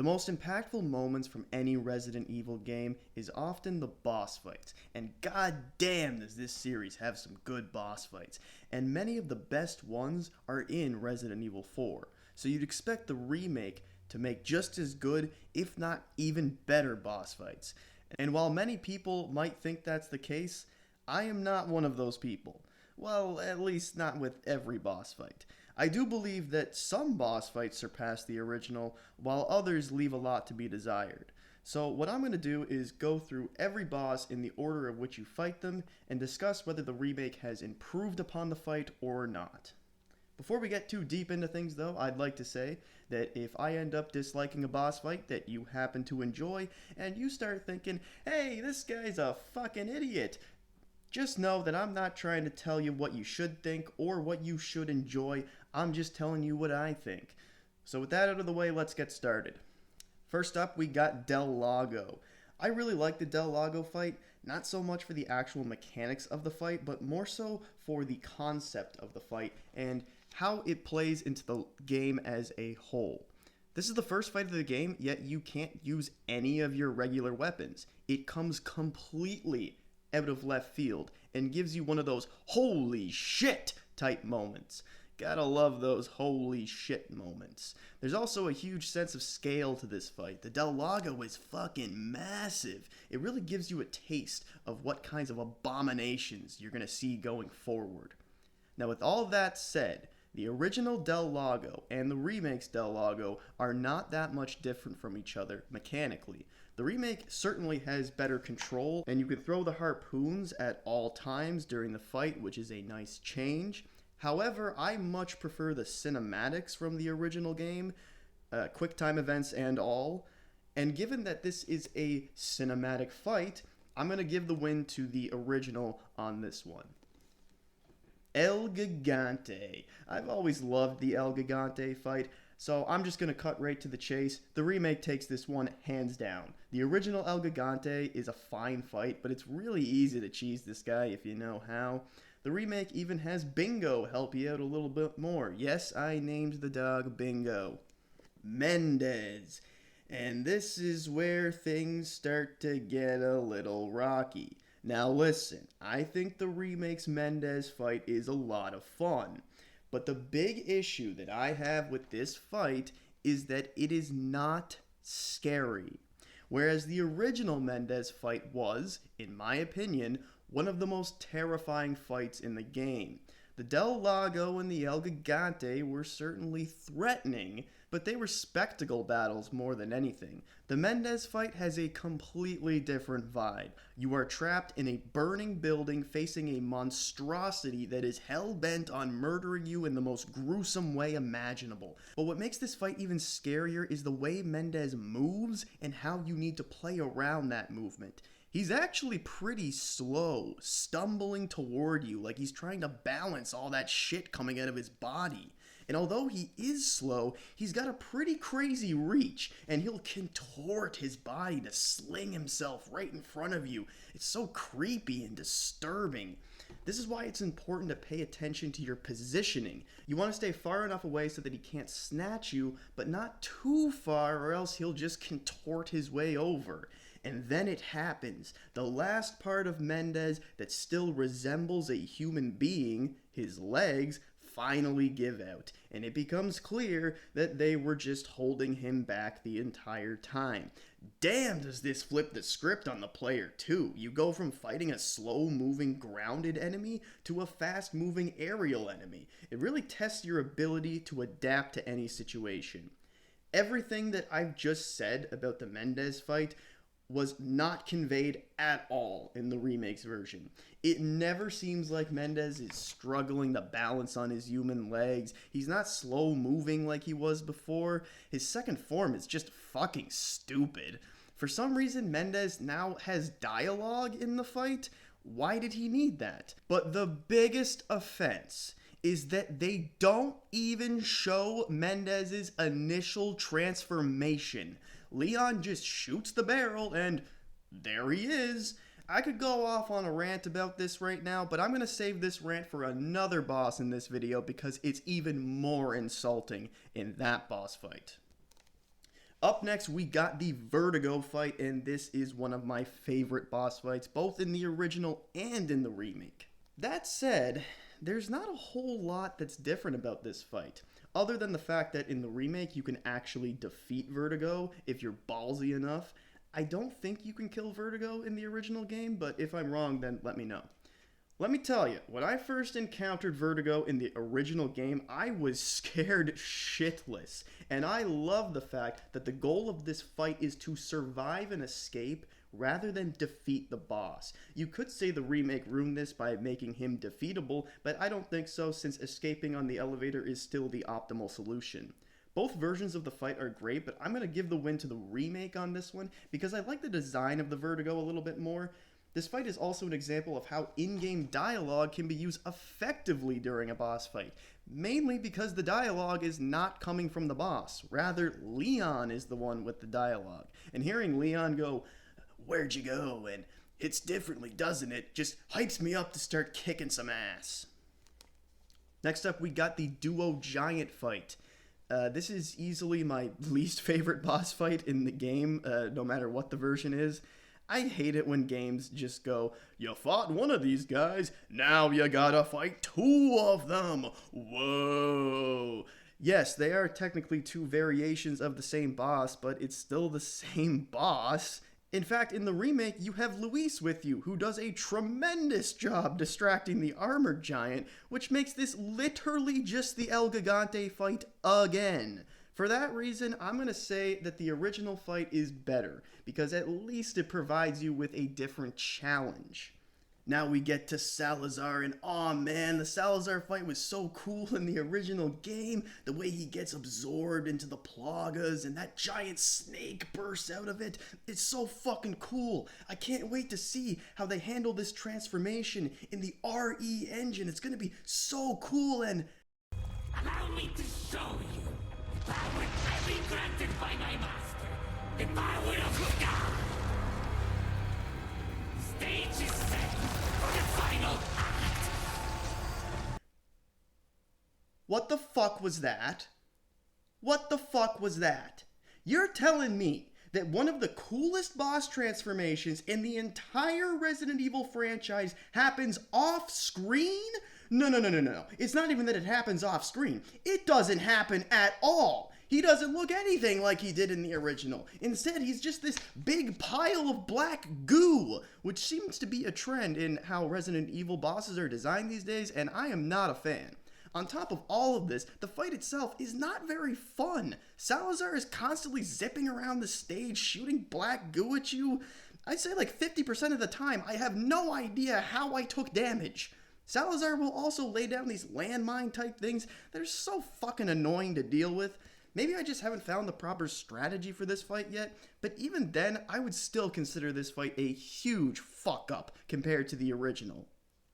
The most impactful moments from any Resident Evil game is often the boss fights, and goddamn does this series have some good boss fights, and many of the best ones are in Resident Evil 4, so you'd expect the remake to make just as good, if not even better boss fights. And while many people might think that's the case, I am not one of those people. Well, at least not with every boss fight. I do believe that some boss fights surpass the original, while others leave a lot to be desired. So what I'm going to do is go through every boss in the order of which you fight them, and discuss whether the remake has improved upon the fight or not. Before we get too deep into things though, I'd like to say that if I end up disliking a boss fight that you happen to enjoy, and you start thinking, hey, this guy's a fucking idiot, just know that I'm not trying to tell you what you should think or what you should enjoy. I'm just telling you what I think. So with that out of the way, let's get started. First up, we got Del Lago. I really like the Del Lago fight, not so much for the actual mechanics of the fight, but more so for the concept of the fight and how it plays into the game as a whole. This is the first fight of the game, yet you can't use any of your regular weapons. It comes completely out of left field and gives you one of those holy shit type moments. Gotta love those holy shit moments. There's also a huge sense of scale to this fight. The Del Lago is fucking massive. It really gives you a taste of what kinds of abominations you're gonna see going forward. Now with all that said, the original Del Lago and the remake's Del Lago are not that much different from each other mechanically. The remake certainly has better control, and you can throw the harpoons at all times during the fight, which is a nice change. However, I much prefer the cinematics from the original game, quick time events and all, and given that this is a cinematic fight, I'm going to give the win to the original on this one. El Gigante. I've always loved the El Gigante fight, so I'm just going to cut right to the chase. The remake takes this one hands down. The original El Gigante is a fine fight, but it's really easy to cheese this guy if you know how. The remake even has Bingo help you out a little bit more. Yes, I named the dog Bingo. Mendez. And this is where things start to get a little rocky. Now listen, I think the remake's Mendez fight is a lot of fun, but the big issue that I have with this fight is that it is not scary. Whereas the original Mendez fight was, in my opinion, one of the most terrifying fights in the game. The Del Lago and the El Gigante were certainly threatening, but they were spectacle battles more than anything. The Mendez fight has a completely different vibe. You are trapped in a burning building facing a monstrosity that is hell-bent on murdering you in the most gruesome way imaginable. But what makes this fight even scarier is the way Mendez moves and how you need to play around that movement. He's actually pretty slow, stumbling toward you like he's trying to balance all that shit coming out of his body. And although he is slow, he's got a pretty crazy reach, and he'll contort his body to sling himself right in front of you. It's so creepy and disturbing. This is why it's important to pay attention to your positioning. You want to stay far enough away so that he can't snatch you, but not too far or else he'll just contort his way over. And then it happens. The last part of Mendez that still resembles a human being, his legs, finally give out, and it becomes clear that they were just holding him back the entire time. Damn, does this flip the script on the player too. You go from fighting a slow-moving grounded enemy to a fast-moving aerial enemy. It really tests your ability to adapt to any situation. Everything that I've just said about the Mendez fight was not conveyed at all in the remake's version. It never seems like Mendez is struggling to balance on his human legs. He's not slow moving like he was before. His second form is just fucking stupid. For some reason, Mendez now has dialogue in the fight. Why did he need that? But the biggest offense is that they don't even show Mendez's initial transformation. Leon just shoots the barrel and there he is. I could go off on a rant about this right now, but I'm going to save this rant for another boss in this video because it's even more insulting in that boss fight. Up next, we got the Vertigo fight, and this is one of my favorite boss fights, both in the original and in the remake. That said, there's not a whole lot that's different about this fight, other than the fact that in the remake you can actually defeat Vertigo if you're ballsy enough. I don't think you can kill Vertigo in the original game, but if I'm wrong, then let me know. Let me tell you, when I first encountered Vertigo in the original game, I was scared shitless. And I love the fact that the goal of this fight is to survive and escape rather than defeat the boss. You could say the remake ruined this by making him defeatable, but I don't think so, since escaping on the elevator is still the optimal solution. Both versions of the fight are great, but I'm going to give the win to the remake on this one because I like the design of the Vertigo a little bit more. This fight is also an example of how in-game dialogue can be used effectively during a boss fight, mainly because the dialogue is not coming from the boss. Rather, Leon is the one with the dialogue. And hearing Leon go, "Where'd you go?" and "It's differently, doesn't it?" just hypes me up to start kicking some ass. Next up, we got the Duo Giant fight. This is easily my least favorite boss fight in the game, no matter what the version is. I hate it when games just go, "You fought one of these guys, now you gotta fight two of them. Whoa." Yes, they are technically two variations of the same boss, but it's still the same boss. In fact, in the remake, you have Luis with you, who does a tremendous job distracting the armored giant, which makes this literally just the El Gigante fight again. For that reason, I'm going to say that the original fight is better, because at least it provides you with a different challenge. Now we get to Salazar, and aw man, the Salazar fight was so cool in the original game. The way he gets absorbed into the plagas and that giant snake bursts out of it. It's so fucking cool. I can't wait to see how they handle this transformation in the RE engine. It's going to be so cool. And allow me to show you the power heavy granted by my master, the power of God. The stage is set for the final act. What the fuck was that? What the fuck was that? You're telling me that one of the coolest boss transformations in the entire Resident Evil franchise happens off screen? No. It's not even that it happens off screen. It doesn't happen at all. He doesn't look anything like he did in the original. Instead, he's just this big pile of black goo, which seems to be a trend in how Resident Evil bosses are designed these days, and I am not a fan. On top of all of this, the fight itself is not very fun. Salazar is constantly zipping around the stage, shooting black goo at you. I'd say like 50% of the time, I have no idea how I took damage. Salazar will also lay down these landmine type things that are so fucking annoying to deal with. Maybe I just haven't found the proper strategy for this fight yet, but even then, I would still consider this fight a huge fuck up compared to the original.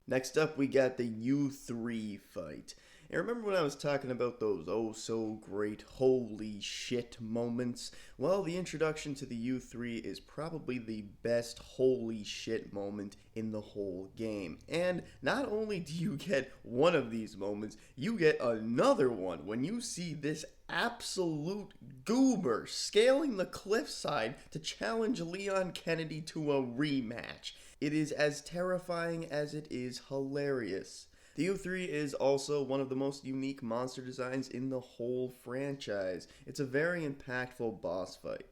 Next up, we got the U3 fight. And remember when I was talking about those oh so great holy shit moments? Well, the introduction to the U3 is probably the best holy shit moment in the whole game. And not only do you get one of these moments, you get another one when you see this absolute goober scaling the cliffside to challenge Leon Kennedy to a rematch. It is as terrifying as it is hilarious. The U3 is also one of the most unique monster designs in the whole franchise. It's a very impactful boss fight.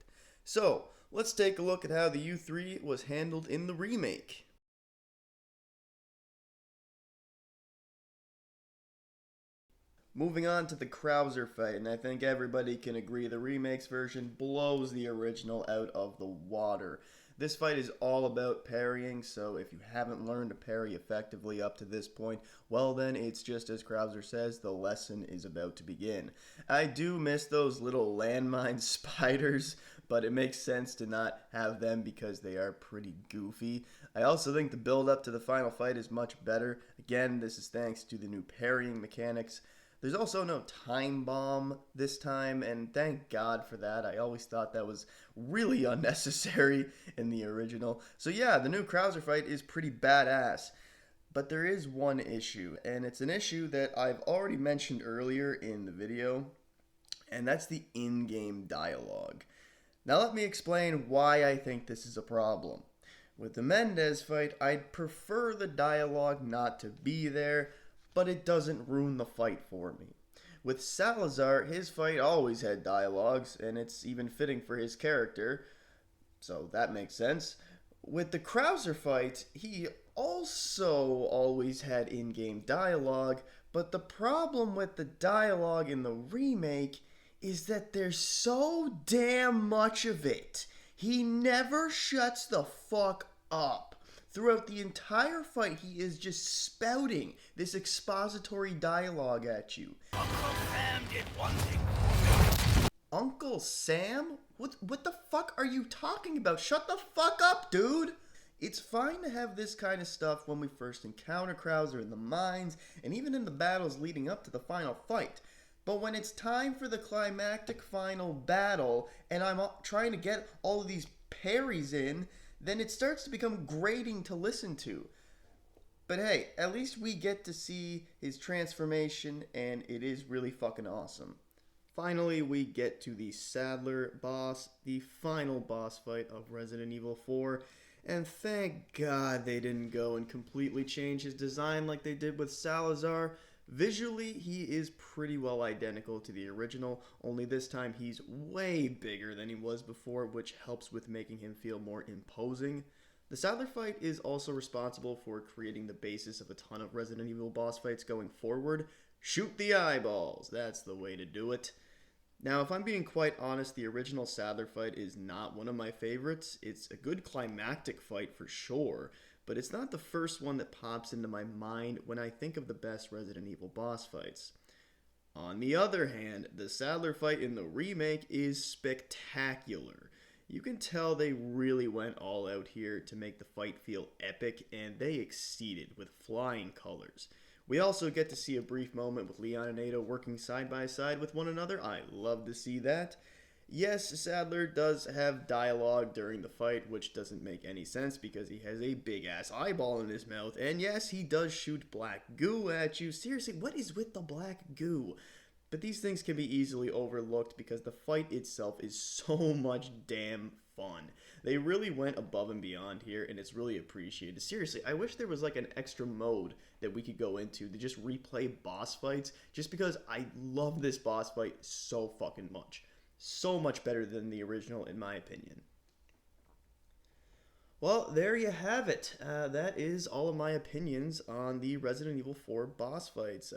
So, let's take a look at how the U3 was handled in the remake. Moving on to the Krauser fight, and I think everybody can agree the remake's version blows the original out of the water. This fight is all about parrying, so if you haven't learned to parry effectively up to this point, well then it's just as Krauser says, the lesson is about to begin. I do miss those little landmine spiders, but it makes sense to not have them because they are pretty goofy. I also think the build up to the final fight is much better. Again, this is thanks to the new parrying mechanics. There's also no time bomb this time, and thank God for that. I always thought that was really unnecessary in the original. So yeah, the new Krauser fight is pretty badass. But there is one issue, and it's an issue that I've already mentioned earlier in the video, and that's the in-game dialogue. Now let me explain why I think this is a problem. With the Mendez fight, I'd prefer the dialogue not to be there, but it doesn't ruin the fight for me. With Salazar, his fight always had dialogues, and it's even fitting for his character, so that makes sense. With the Krauser fight, he also always had in-game dialogue, but the problem with the dialogue in the remake is that there's so damn much of it. He never shuts the fuck up. Throughout the entire fight, he is just spouting this expository dialogue at you. Uncle Sam did one thing. Uncle Sam? What the fuck are you talking about? Shut the fuck up, dude! It's fine to have this kind of stuff when we first encounter Krauser in the mines, and even in the battles leading up to the final fight. But when it's time for the climactic final battle, and I'm trying to get all of these parries in, then it starts to become grating to listen to. But hey, at least we get to see his transformation, and it is really fucking awesome. Finally, we get to the Sadler boss, the final boss fight of Resident Evil 4, and thank God they didn't go and completely change his design like they did with Salazar. Visually, he is pretty well identical to the original, only this time he's way bigger than he was before, which helps with making him feel more imposing. The Sadler fight is also responsible for creating the basis of a ton of Resident Evil boss fights going forward. Shoot the eyeballs, that's the way to do it. Now, if I'm being quite honest, the original Sadler fight is not one of my favorites. It's a good climactic fight for sure, but it's not the first one that pops into my mind when I think of the best Resident Evil boss fights. On the other hand, the Sadler fight in the remake is spectacular. You can tell they really went all out here to make the fight feel epic, and they exceeded with flying colors. We also get to see a brief moment with Leon and Ada working side by side with one another. I love to see that. Yes, Sadler does have dialogue during the fight, which doesn't make any sense because he has a big-ass eyeball in his mouth. And yes, he does shoot black goo at you. Seriously, what is with the black goo? But these things can be easily overlooked because the fight itself is so much damn fun. They really went above and beyond here, and it's really appreciated. Seriously, I wish there was like an extra mode that we could go into to just replay boss fights, just because I love this boss fight so fucking much. So much better than the original, in my opinion. Well, there you have it. That is all of my opinions on the Resident Evil 4 boss fights,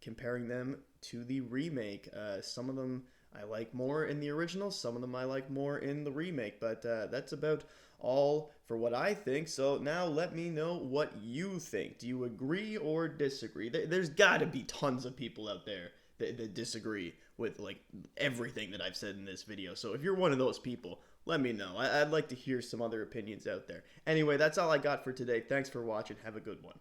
comparing them to the remake. Some of them I like more in the original, some of them I like more in the remake, but that's about all for what I think. So now let me know what you think. Do you agree or disagree? There's gotta be tons of people out there that disagree with like everything that I've said in this video. So if you're one of those people, let me know. I'd like to hear some other opinions out there. Anyway, that's all I got for today. Thanks for watching. Have a good one.